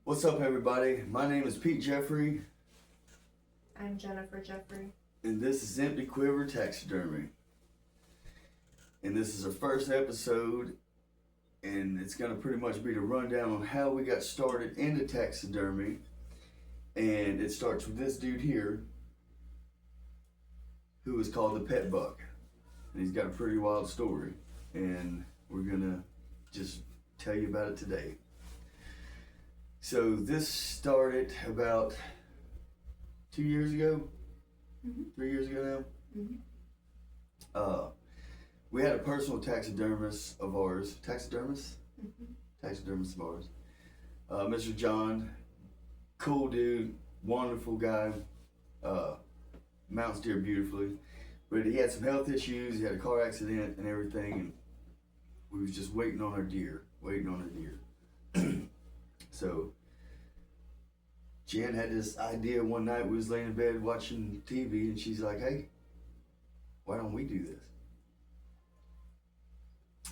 What's up, everybody? My name is Pete Jeffrey, I'm Jennifer Jeffrey. and this is Empty Quiver Taxidermy. And this is our first episode, and it's going to pretty much be the rundown on how we got started into taxidermy. And it starts with this dude here, who is called the Pet Buck. And he's got a pretty wild story, and we're going to just tell you about it today. So this started about 2 years ago, 3 years ago now. We had a personal taxidermist of ours, taxidermist of ours, Mr. John, cool dude, wonderful guy, mounts deer beautifully, but he had some health issues. He had a car accident and everything, and we was just waiting on our deer. So Jen had this idea one night. We was laying in bed watching TV, and she's like, "Hey, why don't we do this?"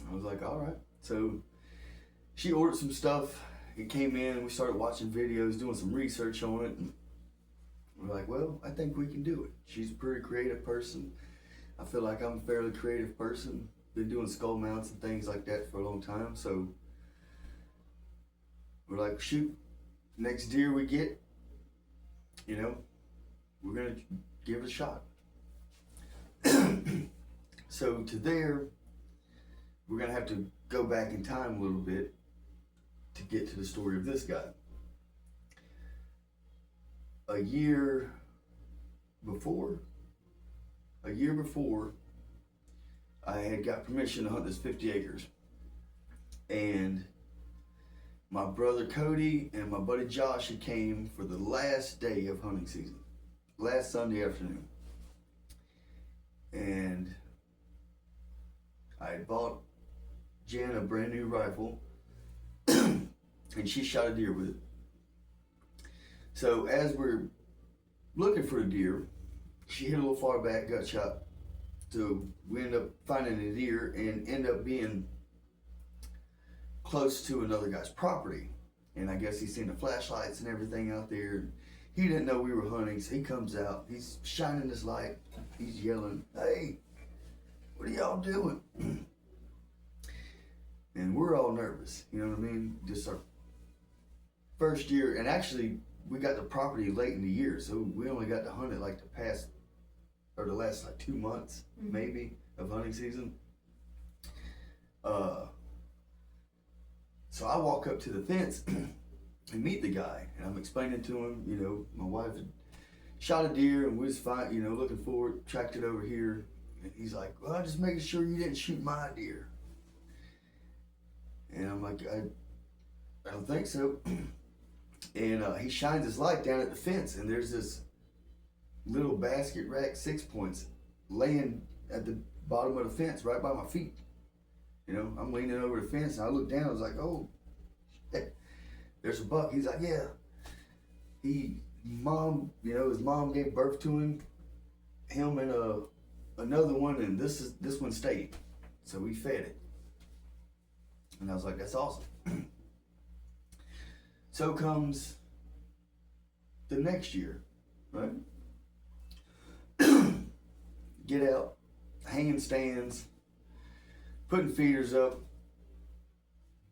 I was like, "All right." So she ordered some stuff. It came in. We started watching videos, doing some research on it, and we're like, "Well, I think we can do it." She's a pretty creative person. I feel like I'm a fairly creative person. Been doing skull mounts and things like that for a long time, so we're like, shoot, next deer we get, we're gonna give it a shot. So to there, we're gonna have to go back in time a little bit to get to the story of this guy. A year before, I had got permission to hunt this 50 acres. And my brother Cody and my buddy Josh had came for the last day of hunting season, last Sunday afternoon. And I had bought Jen a brand new rifle, and she shot a deer with it. So as we're looking for a deer, she hit a little far back, got shot. So we end up finding a deer and end up being close to another guy's property. And I guess he's seen the flashlights and everything out there. He didn't know we were hunting, so he comes out, he's shining his light, he's yelling, "Hey, what are y'all doing?" And we're all nervous, you know what I mean? Just our first year, and actually we got the property late in the year, so we only got to hunt it like the last like 2 months maybe of hunting season. So I walk up to the fence and meet the guy, and I'm explaining to him, my wife had shot a deer and we was fine, looking for it, tracked it over here. And he's like, "Well, I'm just making sure you didn't shoot my deer." And I'm like, I don't think so. And he shines his light down at the fence, and there's this little basket rack 6-points laying at the bottom of the fence right by my feet. I'm leaning over the fence, and I look down. I was like, "Oh, there's a buck." He's like, "Yeah, his mom gave birth to him and another one, and this one stayed, so we fed it." And I was like, "That's awesome." So comes the next year, right? Get out, hanging stands, putting feeders up.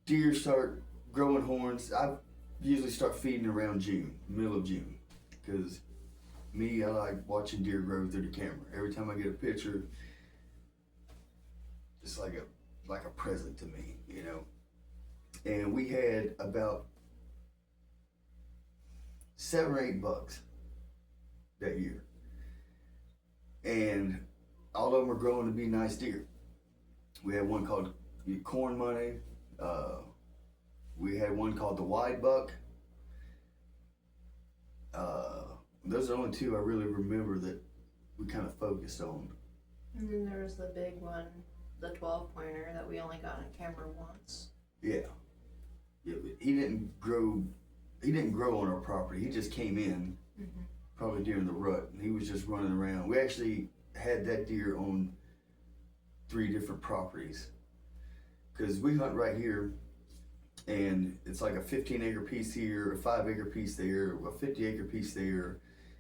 Deer start growing horns. I usually start feeding around June, middle of June, because I like watching deer grow through the camera. Every time I get a picture, it's like a present to me, And we had about 7 or 8 bucks that year, and all of them are growing to be nice deer. We had one called Corn Money. We had one called the Wide Buck. Those are the only 2 I really remember that we kind of focused on. And then there was the big one, the 12-pointer that we only got on camera once. Yeah, but he didn't grow on our property. He just came in probably during the rut, and he was just running around. We actually had that deer on 3 different properties, because we hunt right here and it's like a 15-acre piece here, a 5-acre piece there, a 50-acre piece there,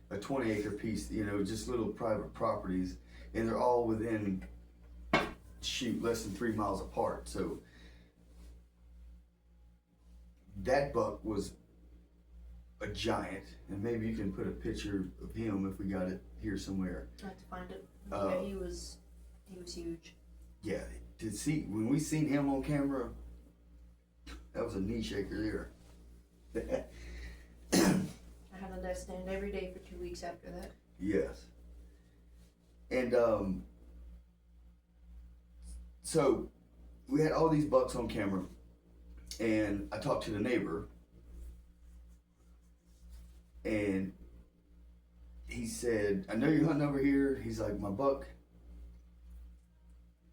a 20-acre piece, you know, just little private properties, and they're all within, shoot, less than 3 miles apart. So that buck was a giant, and maybe you can put a picture of him if we got it here somewhere. I have to find it. Yeah, he was huge. Yeah, to see, when we seen him on camera, that was a knee shaker there. I had a death stand every day for 2 weeks after that. Yes. And so we had all these bucks on camera, and I talked to the neighbor, and he said, I know you're hunting over here. He's like, my buck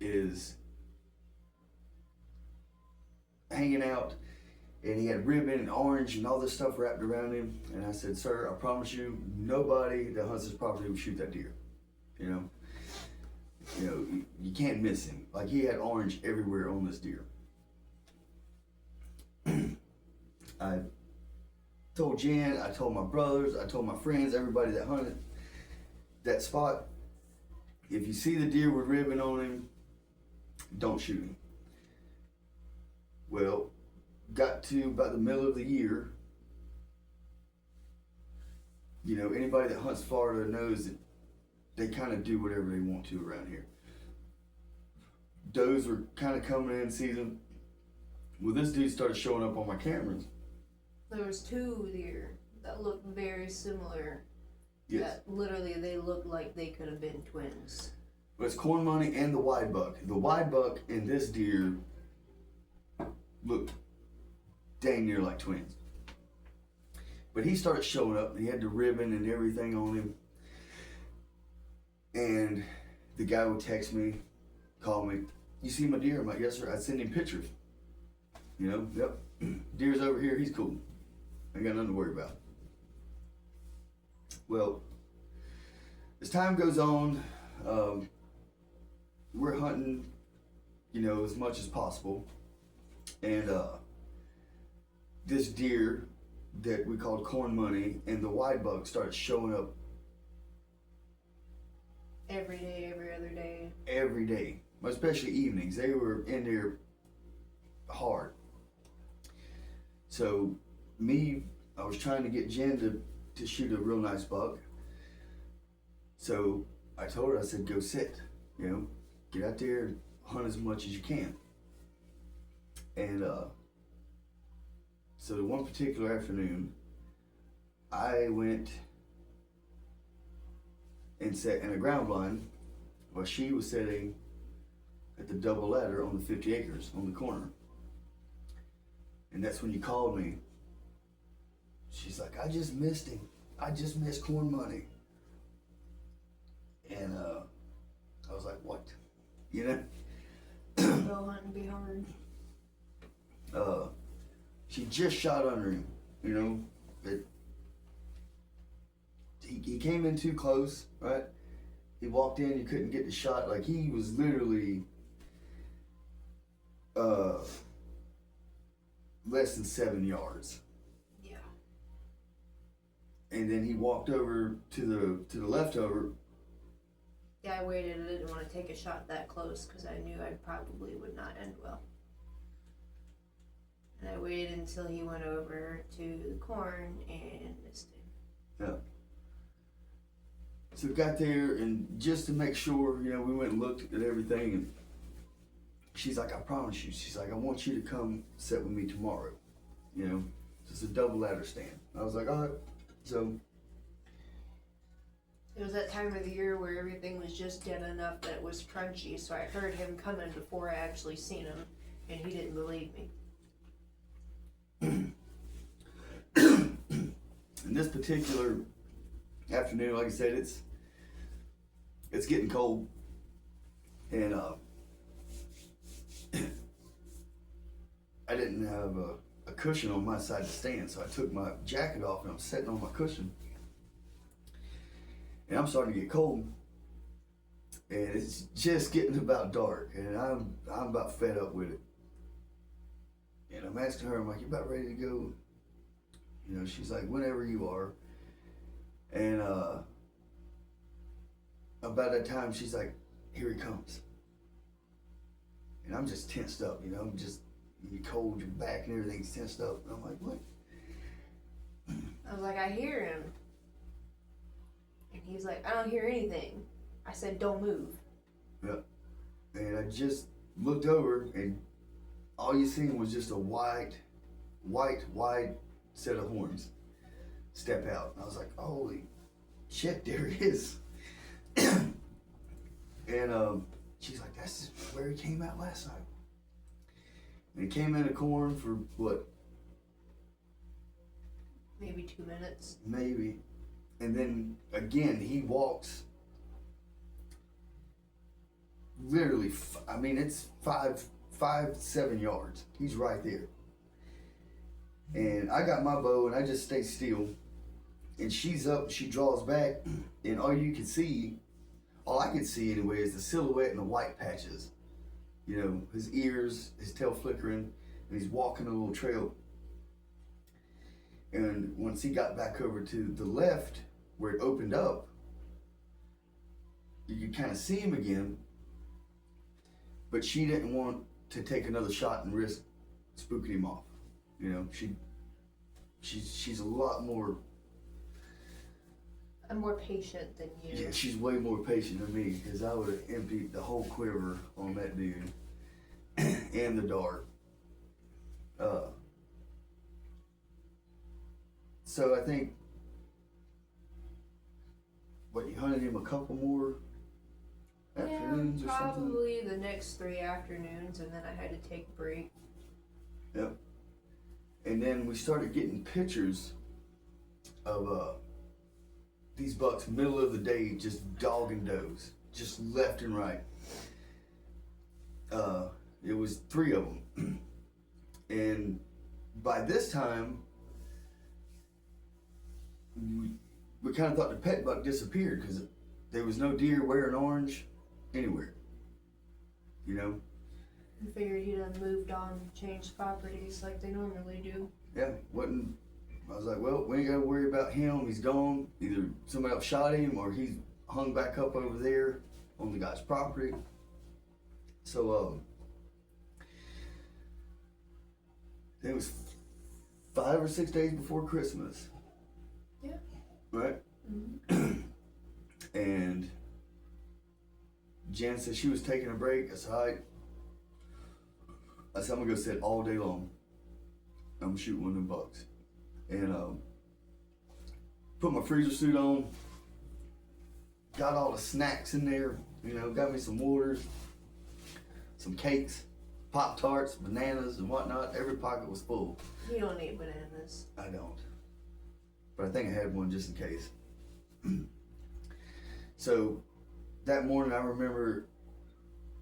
is hanging out, and he had ribbon and orange and all this stuff wrapped around him. And I said, sir, I promise you, nobody that hunts this property would shoot that deer. You know, you can't miss him. Like, he had orange everywhere on this deer. I told Jen, I told my brothers, I told my friends, everybody that hunted that spot, if you see the deer with ribbon on him, don't shoot him. Well, got to about the middle of the year, you know, anybody that hunts Florida knows that they kind of do whatever they want to around here. Does were kind of coming in season. Well, this dude started showing up on my cameras. There was 2 deer that looked very similar. Yes. That literally they looked like they could have been twins. But it's corn money and the wide buck. The wide buck and this deer looked dang near like twins. But he started showing up, and he had the ribbon and everything on him. And the guy would text me, call me, you see my deer? I'm like, yes, sir. I'd send him pictures. You know, yep. Deer's over here, he's cool. I got nothing to worry about. Well, as time goes on, we're hunting, you know, as much as possible. And this deer that we called corn money and the wide buck started showing up every day, every other day. Every day, especially evenings. They were in there hard. So I was trying to get Jen to shoot a real nice buck. So I told her, I said, go sit, you know, get out there and hunt as much as you can. And so the one particular afternoon, I went and sat in a ground blind while she was sitting at the double ladder on the 50 acres on the corner. And that's when you called me. She's like, I just missed him. I just missed corn money. And I was like, what? You know? Go hunt and be hard. She just shot under him, you know. He came in too close, right? He walked in, you couldn't get the shot. Like, he was literally less than 7 yards. Yeah. And then he walked over to the leftover. Yeah, I waited. I didn't want to take a shot that close because I knew I probably would not end well. And I waited until he went over to the corn and missed him. Yeah. So got there, and just to make sure, you know, we went and looked at everything, and she's like, I promise you. She's like, I want you to come sit with me tomorrow. You know, it's a double ladder stand. I was like, all right. So it was that time of the year where everything was just dead enough that it was crunchy, so I heard him coming before I actually seen him, and he didn't believe me. In this particular afternoon, like I said, it's getting cold, and I didn't have a cushion on my side to stand, so I took my jacket off and I'm sitting on my cushion, and I'm starting to get cold, and it's just getting about dark, and I'm about fed up with it, you know. I'm asking her, I'm like, you about ready to go? You know, she's like, whenever you are. And about that time, she's like, here he comes. And I'm just tensed up, you know, you're cold, your back and everything's tensed up. And I'm like, what? I was like, I hear him. And he's like, I don't hear anything. I said, don't move. Yeah. And I just looked over, and all you seen was just a wide set of horns step out. And I was like, holy shit, there he is. And she's like, that's where he came out last night. And he came in the corn for what? Maybe 2 minutes. Maybe. And then again, he walks literally, I mean, it's 7 yards. He's right there. And I got my bow and I just stay still. And she's up, she draws back, and all I could see anyway, is the silhouette and the white patches. You know, his ears, his tail flickering, and he's walking a little trail. And once he got back over to the left, where it opened up, you could kind of see him again. But she didn't want to take another shot and risk spooking him off. You know, she's a lot more. I'm more patient than you. Yeah, she's way more patient than me, because I would have emptied the whole quiver on that dude and the dart. So I think, you hunted him a couple more afternoons or something? Probably the next 3 afternoons, and then I had to take a break. Yep. And then we started getting pictures of these bucks middle of the day just dogging does, just left and right. It was 3 of them. And by this time, we kind of thought the pet buck disappeared, because there was no deer wearing orange anywhere. You know? I figured he done moved on, changed properties like they normally do. Yeah, wasn't. I was like, well, we ain't got to worry about him. He's gone. Either somebody else shot him, or he's hung back up over there on the guy's property. So, it was 5 or 6 days before Christmas. Yeah. Right? Mm-hmm. And Jan said she was taking a break. I said, all right. I said, I'm gonna go sit all day long. I'm gonna shoot one of them bucks. And put my freezer suit on. Got all the snacks in there. You know, got me some waters, some cakes, Pop-Tarts, bananas, and whatnot. Every pocket was full. You don't need bananas. I don't. But I think I had one just in case. So that morning I remember,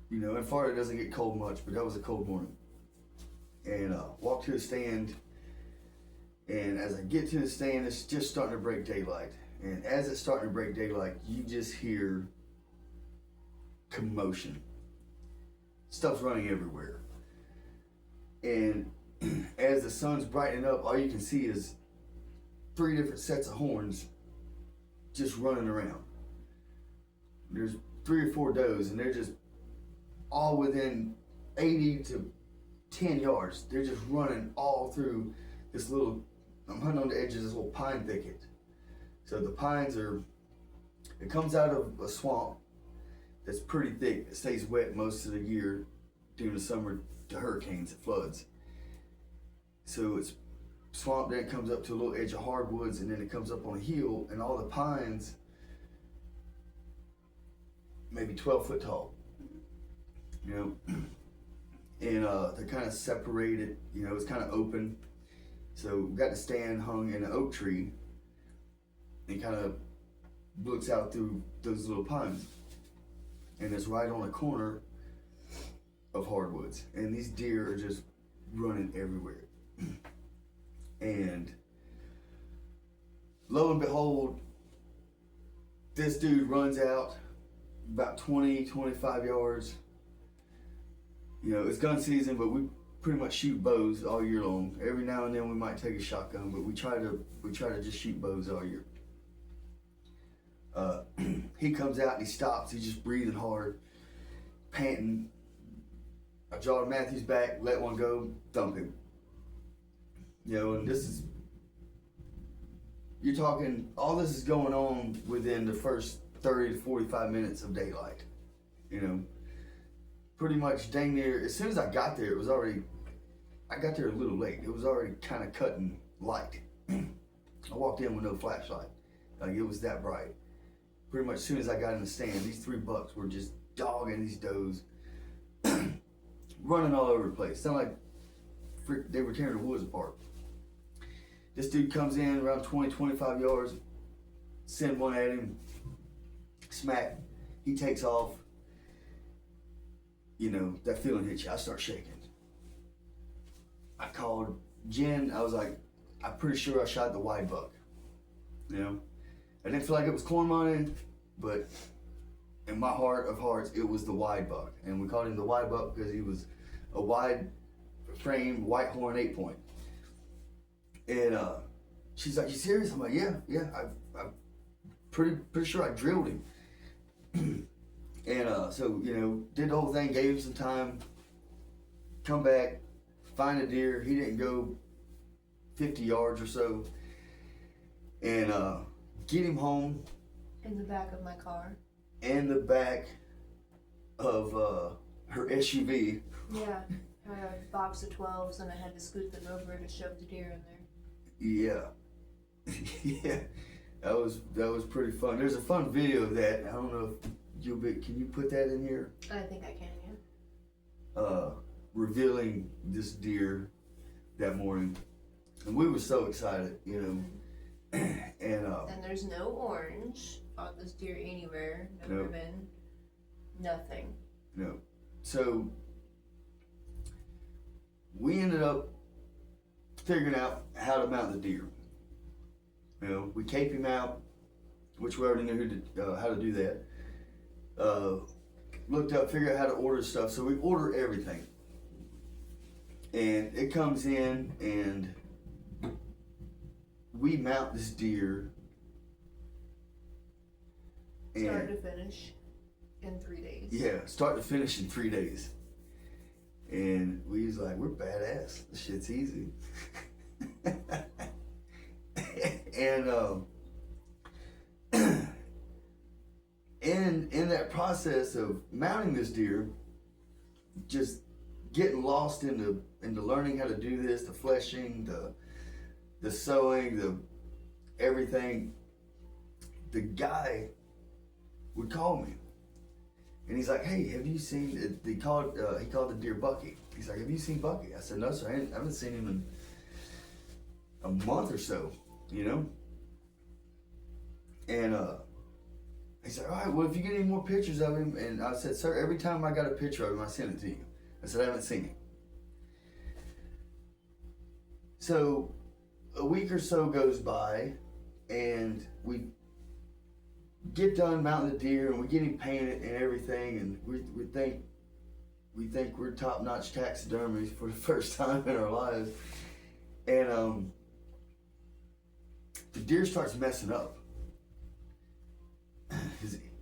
you know, in Florida it doesn't get cold much, but that was a cold morning. And walked to the stand, and as I get to the stand, it's just starting to break daylight. And as it's starting to break daylight, you just hear commotion. Stuff's running everywhere. And as the sun's brightening up, all you can see is 3 different sets of horns just running around. There's 3 or 4 does, and they're just all within 80 to 10 yards. They're just running all through this little, I'm hunting on the edge of this little pine thicket. So the pines it comes out of a swamp that's pretty thick. It stays wet most of the year during the summer to hurricanes, it floods. So it's swamp, then it comes up to a little edge of hardwoods, and then it comes up on a hill, and all the pines, maybe 12 foot tall. You know, and they're kind of separated, you know, it's kind of open. So we got the stand hung in an oak tree, and kind of looks out through those little pines. And it's right on a corner of hardwoods. And these deer are just running everywhere. And lo and behold, this dude runs out about 20, 25 yards. You know, it's gun season, but pretty much shoot bows all year long. Every now and then we might take a shotgun, but we try to just shoot bows all year. He comes out and he stops. He's just breathing hard, panting. I draw Matthew's back, let one go, thump him. You know, and you're talking, all this is going on within the first 30 to 45 minutes of daylight. You know, pretty much dang near, as soon as I got there, I got there a little late. It was already kind of cutting light. I walked in with no flashlight. Like, it was that bright. Pretty much as soon as I got in the stand, these 3 bucks were just dogging these does, running all over the place. Sounded like they were tearing the woods apart. This dude comes in around 20, 25 yards, send one at him, smack, he takes off. You know, that feeling hits you. I start shaking. I called Jen. I was like, I'm pretty sure I shot the wide buck. You know, I didn't feel like it was corn money, but in my heart of hearts, it was the wide buck. And we called him the wide buck because he was a wide frame, white horn, 8-point. And she's like, you serious? I'm like, yeah. I'm pretty sure I drilled him. And so, you know, did the whole thing, gave him some time, come back, find a deer. He didn't go 50 yards or so. And get him home. In the back of my car. In the back of her SUV. Yeah, a box of 12s, and I had to scoot them over to shove the deer in there. Yeah. Yeah. That was pretty fun. There's a fun video of that. I don't know if can you put that in here? I think I can, yeah. Revealing this deer that morning. And we were so excited, you know. And there's no orange on this deer anywhere. No Nope. ribbon. Nothing. No. So we ended up figuring out how to mount the deer. You know, we cape him out, which we already knew how to do that. Looked up, figured out how to order stuff. So we order everything. And it comes in, and we mount this deer. Start to finish in 3 days. Yeah, start to finish in 3 days. And we was like, we're badass. This shit's easy. And in that process of mounting this deer, just getting lost into learning how to do this, the fleshing, the sewing, the everything, the guy would call me. And he's like, hey, have you seen, he called the deer Bucky. He's like, have you seen Bucky? I said, no, sir, I haven't seen him in a month or so, you know? And he's like, all right, well, if you get any more pictures of him, and I said, sir, every time I got a picture of him, I send it to you. I said, I haven't seen him. So a week or so goes by, and we get done mounting the deer, and we get him painted and everything, and we think we're top-notch taxidermy for the first time in our lives. And the deer starts messing up.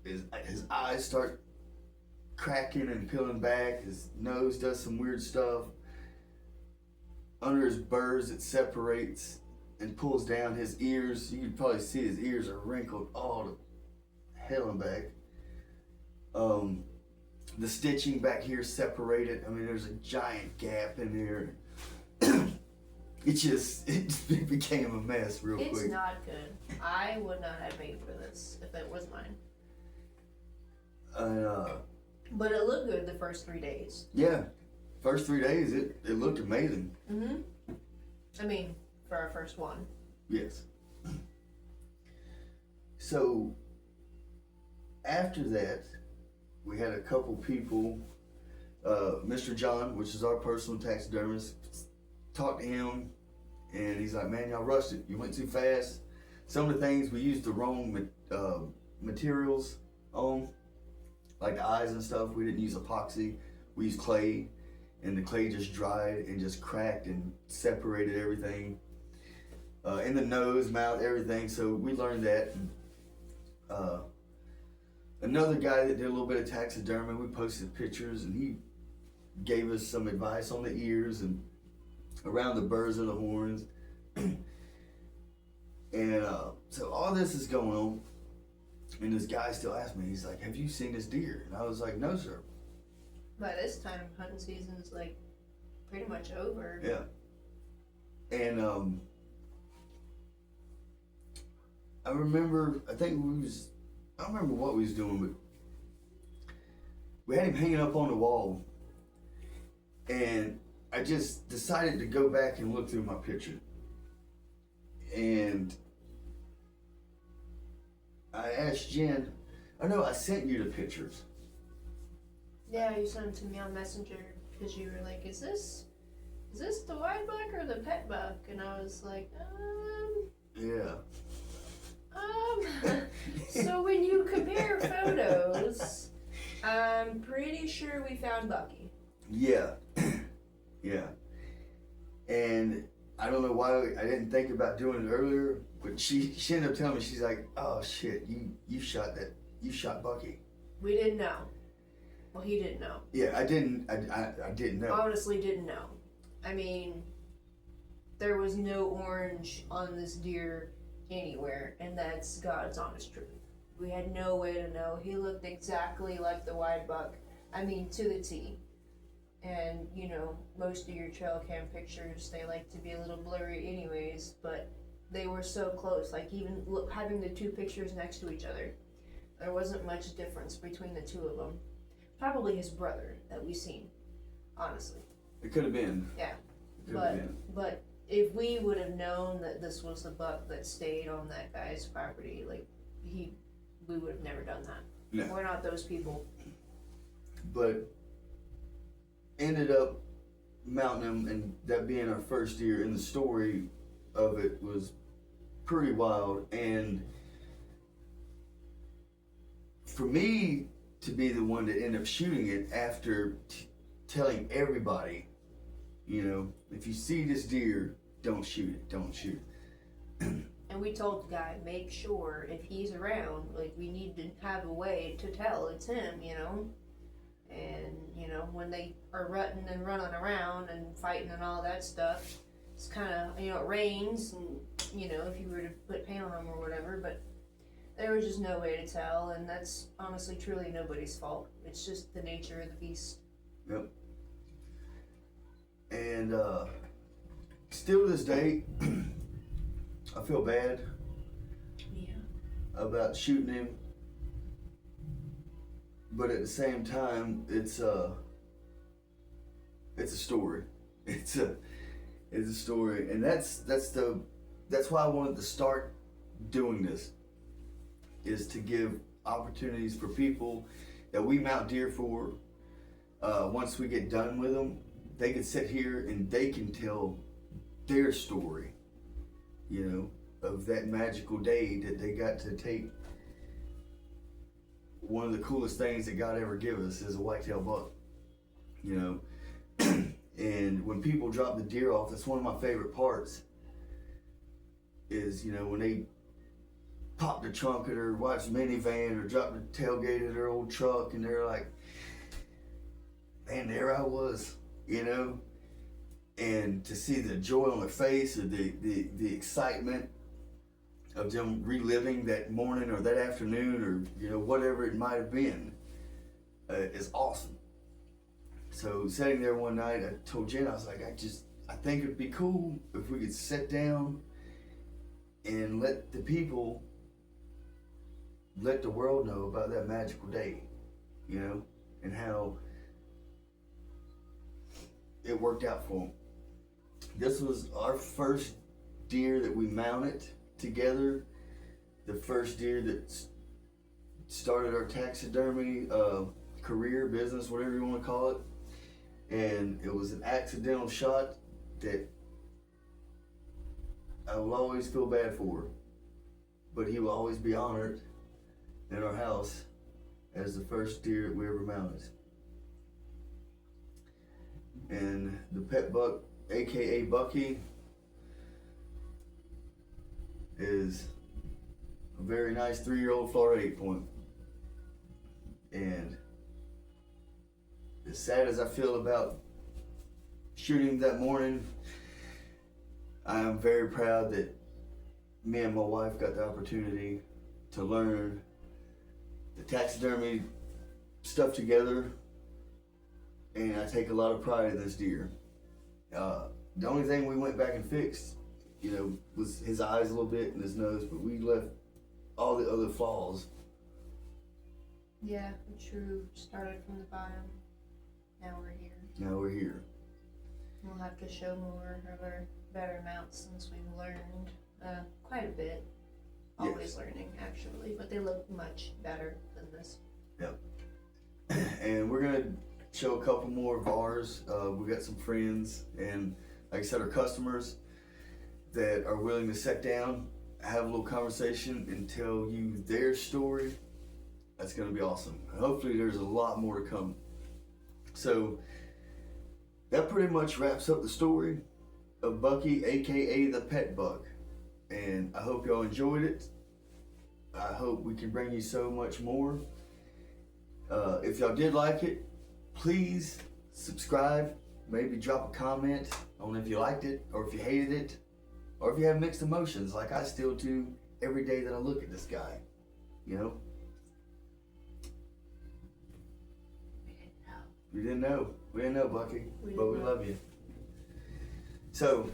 His eyes start cracking and peeling back. His nose does some weird stuff. Under his burrs, it separates and pulls down. His ears, you can probably see his ears are wrinkled all to hell and back. The stitching back here separated. I mean, there's a giant gap in there. It became a mess real quick. It's not good. I would not have made for this if it was mine. But it looked good the first 3 days. Yeah, first 3 days it looked amazing. Mhm. I mean, for our first one. Yes. So after that, we had a couple people. Mr. John, which is our personal taxidermist, talked to him, and he's like, man, y'all rushed it. You went too fast. Some of the things we used the wrong materials on, like the eyes and stuff. We didn't use epoxy. We used clay. and the clay just dried and just cracked and separated everything in the nose, mouth, everything. So we learned that. Another guy that did a little bit of taxidermy, we posted pictures, and he gave us some advice on the ears and around the burrs of the horns. And so all this is going on, and this guy still asked me, he's like, have you seen this deer? And I was like, no, sir. By this time, hunting season's like pretty much over. Yeah. And I remember, I don't remember what we was doing, but we had him hanging up on the wall, and I just decided to go back and look through my picture. And I asked Jen, I know I sent you the pictures. Yeah, you sent them to me on Messenger because you were like, is this the white buck or the pet buck? And I was like, Yeah. So when you compare photos, I'm pretty sure we found Bucky. Yeah. Yeah. And I don't know why I didn't think about doing it earlier, but she ended up telling me, she's like, oh shit, you shot Bucky. We didn't know. Well, he didn't know. Yeah, I didn't know. Honestly didn't know. I mean, there was no orange on this deer anywhere, and that's God's honest truth. We had no way to know. He looked exactly like the white buck. I mean, to the T. And, you know, most of your trail cam pictures, they like to be a little blurry anyways, but they were so close. Like, even having the two pictures next to each other, there wasn't much difference between the two of them. Probably his brother that we seen, honestly. It could have been. Yeah. It could have been. But if we would have known that this was the buck that stayed on that guy's property, like, we would have never done that. No. We're not those people. But ended up mounting him, and that being our first deer, and the story of it was pretty wild. And for me to be the one to end up shooting it after telling everybody, you know, if you see this deer, don't shoot it, don't shoot it. And we told the guy, make sure if he's around, like, we need to have a way to tell it's him, you know? And, you know, when they are rutting and running around and fighting and all that stuff, it's kind of, you know, it rains and, you know, if you were to put paint on them or whatever, but there was just no way to tell, and that's honestly truly nobody's fault. It's just the nature of the beast. Yep. And still to this day, I feel bad about shooting him, but at the same time, it's a story. It's a story, and that's why I wanted to start doing this, is to give opportunities for people that we mount deer for. Once we get done with them, they can sit here and they can tell their story, you know, of that magical day that they got to take one of the coolest things that God ever gave us is a whitetail buck, you know. And when people drop the deer off, that's one of my favorite parts, is, you know, when they pop the trunk at her wife's minivan or drop the tailgate at her old truck, and they're like, man, there I was, you know. And to see the joy on their face, or the excitement of them reliving that morning or that afternoon, or, you know, whatever it might have been, is awesome. So sitting there one night, I told Jen, I was like, I think it'd be cool if we could sit down and let the world know about that magical day, you know, and how it worked out for them. This was our first deer that we mounted together, the first deer that started our taxidermy career, business, whatever you want to call it. And it was an accidental shot that I will always feel bad for, but he will always be honored in our house as the first deer that we ever mounted. And the pet buck, aka Bucky, is a very nice 3-year-old Florida 8-point. And as sad as I feel about shooting that morning, I am very proud that me and my wife got the opportunity to learn the taxidermy stuff together, and I take a lot of pride in this deer. The only thing we went back and fixed, was his eyes a little bit and his nose, but we left all the other flaws. Yeah, true. Started from the bottom. Now we're here. We'll have to show more of our better mounts since we've learned quite a bit. Always learning, actually, but they look much better than this. Yep. And we're gonna show a couple more of ours. We got some friends and, like I said, our customers that are willing to sit down, have a little conversation, and tell you their story. That's gonna be awesome. And hopefully there's a lot more to come. So that pretty much wraps up the story of Bucky, aka the Pet Buck. And I hope y'all enjoyed it. I hope we can bring you so much more. If y'all did like it, please subscribe. Maybe drop a comment on if you liked it or if you hated it, or if you have mixed emotions like I still do every day that I look at this guy. We didn't know. We didn't know, Bucky, We but we didn't know. love you. So,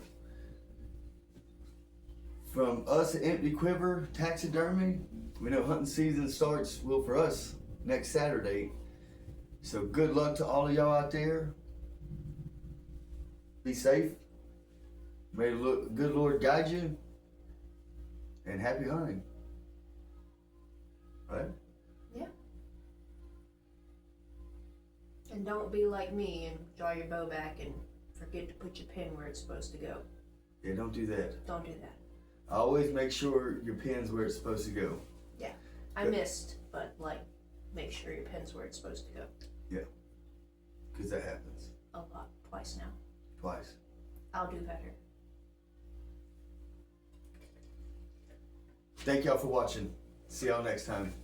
from us at Empty Quiver Taxidermy, we know hunting season starts, well, for us, next Saturday. So good luck to all of y'all out there. Be safe. May the good Lord guide you. And happy hunting. Right? Yeah. And don't be like me and draw your bow back and forget to put your pin where it's supposed to go. Yeah, don't do that. Don't do that. Always make sure your pin's where it's supposed to go. Yeah. I missed, but make sure your pin's where it's supposed to go. Yeah. Because that happens. A lot. Twice now. Twice. I'll do better. Thank y'all for watching. See y'all next time.